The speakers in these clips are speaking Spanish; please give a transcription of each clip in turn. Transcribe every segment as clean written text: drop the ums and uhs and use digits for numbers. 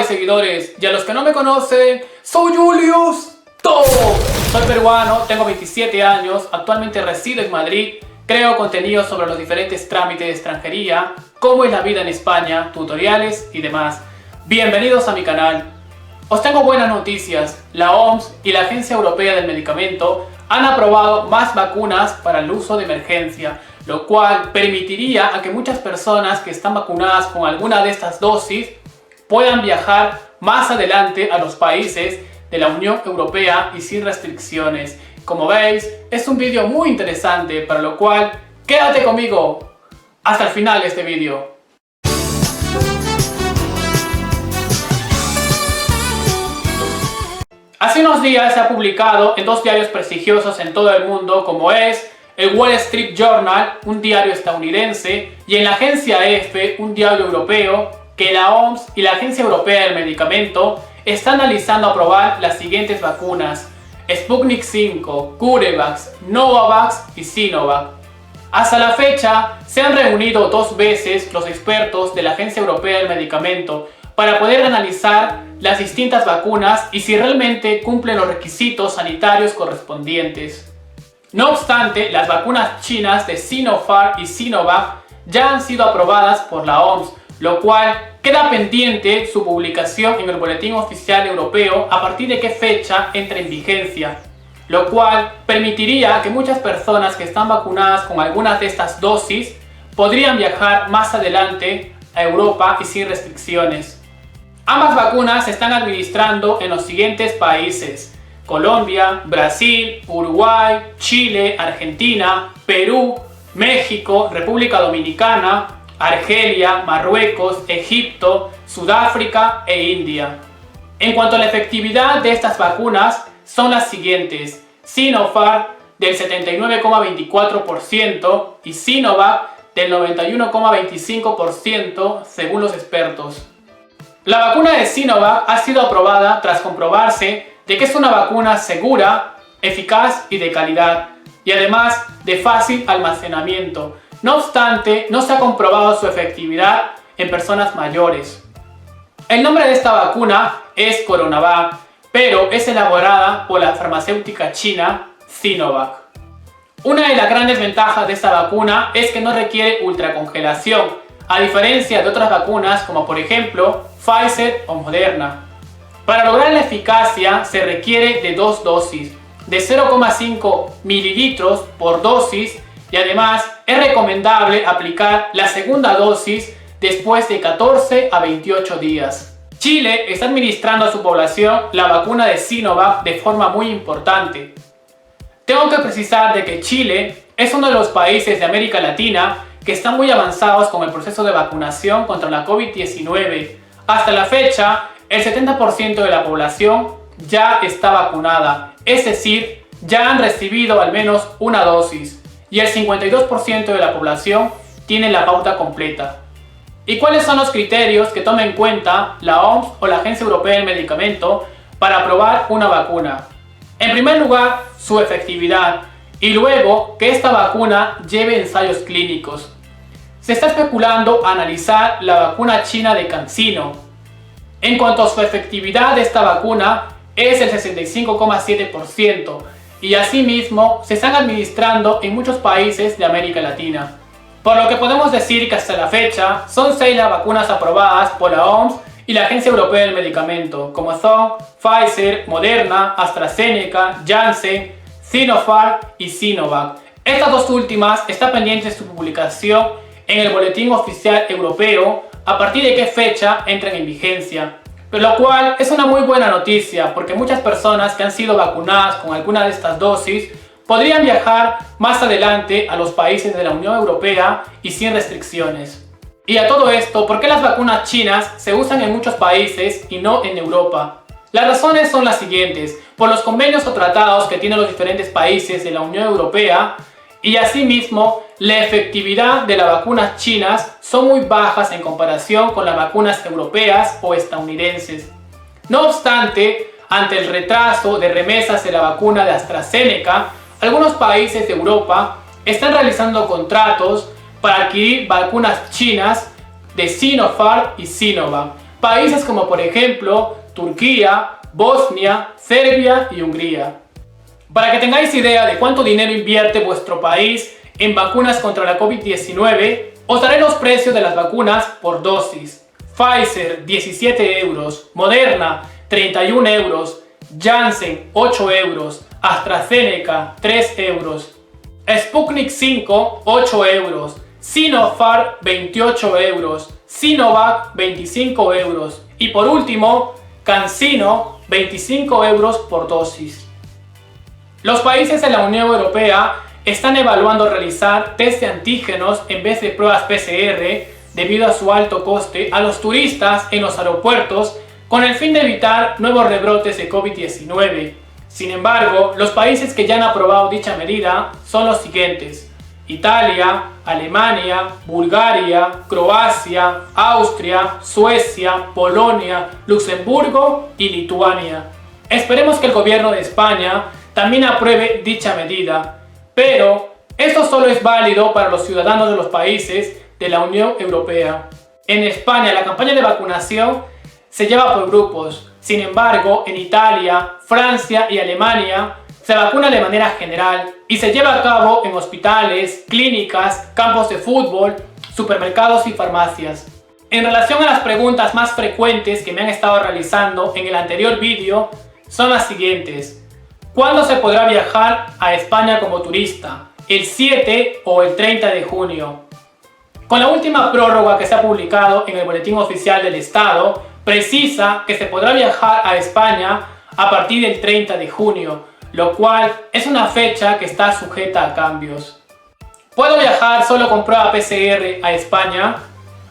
seguidores, y a los que no me conocen, soy Julius Top. Soy peruano, tengo 27 años, actualmente resido en Madrid, creo contenido sobre los diferentes trámites de extranjería, cómo es la vida en España, tutoriales y demás. Bienvenidos a mi canal. Os tengo buenas noticias, la OMS y la Agencia Europea del Medicamento han aprobado más vacunas para el uso de emergencia, lo cual permitiría a que muchas personas que están vacunadas con alguna de estas dosis puedan viajar más adelante a los países de la Unión Europea y sin restricciones. Como veis, es un vídeo muy interesante, para lo cual quédate conmigo hasta el final de este vídeo. Hace unos días se ha publicado en dos diarios prestigiosos en todo el mundo, como es el Wall Street Journal, un diario estadounidense, y en la agencia EFE, un diario europeo, que la OMS y la Agencia Europea del Medicamento están analizando aprobar las siguientes vacunas: Sputnik V, CureVac, Novavax y Sinovac. Hasta la fecha se han reunido dos veces los expertos de la Agencia Europea del Medicamento para poder analizar las distintas vacunas y si realmente cumplen los requisitos sanitarios correspondientes. No obstante, las vacunas chinas de Sinopharm y Sinovac ya han sido aprobadas por la OMS, lo cual queda pendiente su publicación en el Boletín Oficial Europeo a partir de qué fecha entra en vigencia, lo cual permitiría que muchas personas que están vacunadas con algunas de estas dosis podrían viajar más adelante a Europa y sin restricciones. Ambas vacunas se están administrando en los siguientes países: Colombia, Brasil, Uruguay, Chile, Argentina, Perú, México, República Dominicana, Argelia, Marruecos, Egipto, Sudáfrica e India. En cuanto a la efectividad de estas vacunas, son las siguientes: Sinopharm del 79,24% y Sinovac del 91,25% según los expertos. La vacuna de Sinovac ha sido aprobada tras comprobarse de que es una vacuna segura, eficaz y de calidad, y además de fácil almacenamiento. No obstante, no se ha comprobado su efectividad en personas mayores. El nombre de esta vacuna es Coronavac, pero es elaborada por la farmacéutica china Sinovac. Una de las grandes ventajas de esta vacuna es que no requiere ultracongelación, a diferencia de otras vacunas como por ejemplo Pfizer o Moderna. Para lograr la eficacia se requiere de dos dosis, de 0,5 mililitros por dosis, y además es recomendable aplicar la segunda dosis después de 14 a 28 días. Chile está administrando a su población la vacuna de Sinovac de forma muy importante. Tengo que precisar de que Chile es uno de los países de América Latina que están muy avanzados con el proceso de vacunación contra la COVID-19. Hasta la fecha, el 70% de la población ya está vacunada, es decir, ya han recibido al menos una dosis, y el 52% de la población tiene la pauta completa. ¿Y cuáles son los criterios que toma en cuenta la OMS o la Agencia Europea del Medicamento para aprobar una vacuna? En primer lugar, su efectividad, y luego que esta vacuna lleve ensayos clínicos. Se está especulando analizar la vacuna china de CanSino. En cuanto a su efectividad de esta vacuna, es el 65,7%, y asimismo se están administrando en muchos países de América Latina. Por lo que podemos decir que hasta la fecha son 6 las vacunas aprobadas por la OMS y la Agencia Europea del Medicamento, como son Pfizer, Moderna, AstraZeneca, Janssen, Sinopharm y Sinovac. Estas dos últimas están pendientes de su publicación en el Boletín Oficial Europeo a partir de qué fecha entran en vigencia, lo cual es una muy buena noticia porque muchas personas que han sido vacunadas con alguna de estas dosis podrían viajar más adelante a los países de la Unión Europea y sin restricciones. Y a todo esto, ¿por qué las vacunas chinas se usan en muchos países y no en Europa? Las razones son las siguientes: por los convenios o tratados que tienen los diferentes países de la Unión Europea, y asimismo la efectividad de las vacunas chinas son muy bajas en comparación con las vacunas europeas o estadounidenses. No obstante, ante el retraso de remesas de la vacuna de AstraZeneca, algunos países de Europa están realizando contratos para adquirir vacunas chinas de Sinopharm y Sinovac, países como por ejemplo Turquía, Bosnia, Serbia y Hungría. Para que tengáis idea de cuánto dinero invierte vuestro país en vacunas contra la COVID-19, os daré los precios de las vacunas por dosis. Pfizer 17 euros, Moderna 31 euros, Janssen 8 euros, AstraZeneca 3 euros, Sputnik 5 8 euros, Sinopharm 28 euros, Sinovac 25 euros y por último CanSino 25 euros por dosis. Los países de la Unión Europea están evaluando realizar test de antígenos en vez de pruebas PCR debido a su alto coste a los turistas en los aeropuertos con el fin de evitar nuevos rebrotes de COVID-19. Sin embargo, los países que ya han aprobado dicha medida son los siguientes: Italia, Alemania, Bulgaria, Croacia, Austria, Suecia, Polonia, Luxemburgo y Lituania. Esperemos que el gobierno de España también apruebe dicha medida, pero esto solo es válido para los ciudadanos de los países de la Unión Europea. En España la campaña de vacunación se lleva por grupos. Sin embargo, en Italia, Francia y Alemania se vacuna de manera general y se lleva a cabo en hospitales, clínicas, campos de fútbol, supermercados y farmacias. En relación a las preguntas más frecuentes que me han estado realizando en el anterior vídeo, son las siguientes: ¿cuándo se podrá viajar a España como turista? ¿El 7 o el 30 de junio? Con la última prórroga que se ha publicado en el Boletín Oficial del Estado, precisa que se podrá viajar a España a partir del 30 de junio, lo cual es una fecha que está sujeta a cambios. ¿Puedo viajar solo con prueba PCR a España?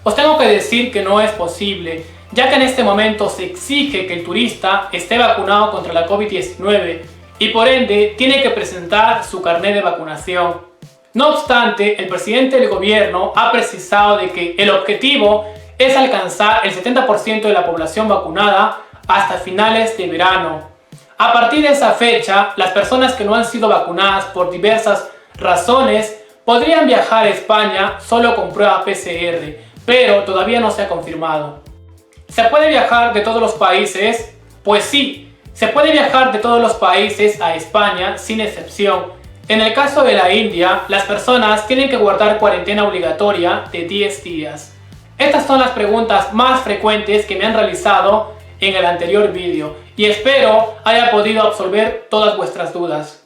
Os tengo que decir que no es posible, ya que en este momento se exige que el turista esté vacunado contra la COVID-19 y por ende tiene que presentar su carnet de vacunación. No obstante, el presidente del gobierno ha precisado de que el objetivo es alcanzar el 70% de la población vacunada hasta finales de verano. A partir de esa fecha, las personas que no han sido vacunadas por diversas razones podrían viajar a España solo con prueba PCR, pero todavía no se ha confirmado. ¿Se puede viajar de todos los países? Pues sí, se puede viajar de todos los países a España sin excepción. En el caso de la India, las personas tienen que guardar cuarentena obligatoria de 10 días. Estas son las preguntas más frecuentes que me han realizado en el anterior vídeo y espero haya podido absolver todas vuestras dudas.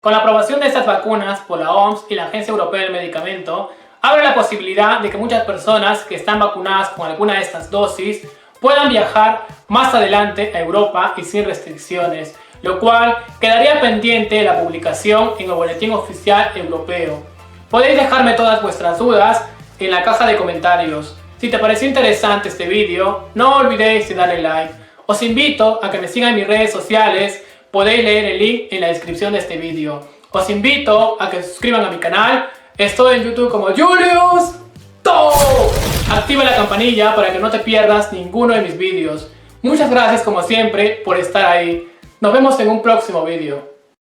Con la aprobación de estas vacunas por la OMS y la Agencia Europea del Medicamento, abre la posibilidad de que muchas personas que están vacunadas con alguna de estas dosis puedan viajar más adelante a Europa y sin restricciones, lo cual quedaría pendiente la publicación en el Boletín Oficial Europeo. Podéis dejarme todas vuestras dudas en la caja de comentarios. Si te pareció interesante este vídeo, no olvidéis de darle like. Os invito a que me sigan en mis redes sociales, podéis leer el link en la descripción de este vídeo. Os invito a que se suscriban a mi canal, estoy en YouTube como Julius To. Activa la campanilla para que no te pierdas ninguno de mis vídeos. Muchas gracias como siempre por estar ahí. Nos vemos en un próximo vídeo.